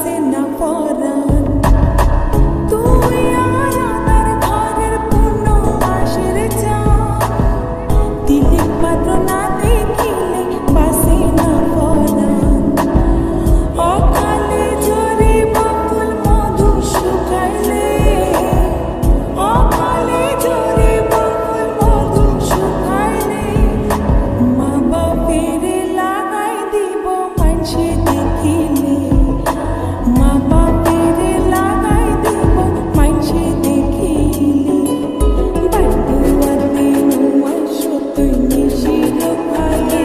বাসে না পরাণ তুই আর আমার ঘরের পূর্ণ বাসের চাঁদ দিলিপ পাত্র না দেখিলে বাসে না পরাণ অকালে ঝরিব ফুল মধু শুকাইলে অকালে ঝরিব ফুল মধু শুকাইলে মা বাপের লাগাই দিব মানসে দেখিলে মা বাপের লাগাই দিব মানসে দেখিলে বাড়ুয়াতে নুয়া সতই নিশির খালে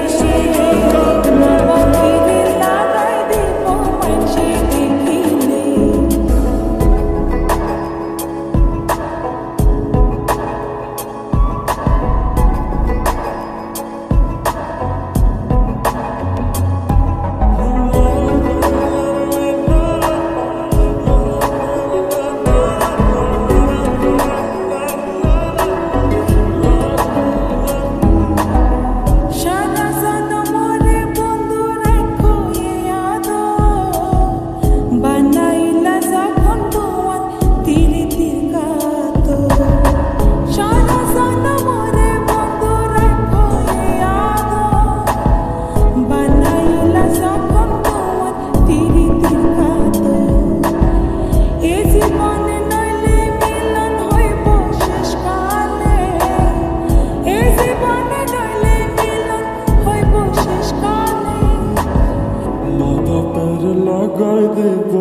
মা বাপের লাগাই দিব মানসে দেখিলে সারা জনমরে বন্ধু রাখো এ আদর বানাইলা যখন তোমার তীরে তীর কাতো সারা জনমরে বন্ধু রাখো এ আদর বানাইলা যখন তোমার তীরে তীর কাতো এ জীবনে নইলে মিলন হইব শেষকালে এ জীবনে নইলে মিলন হইব শেষকালে মা বাপের লাগাই দেব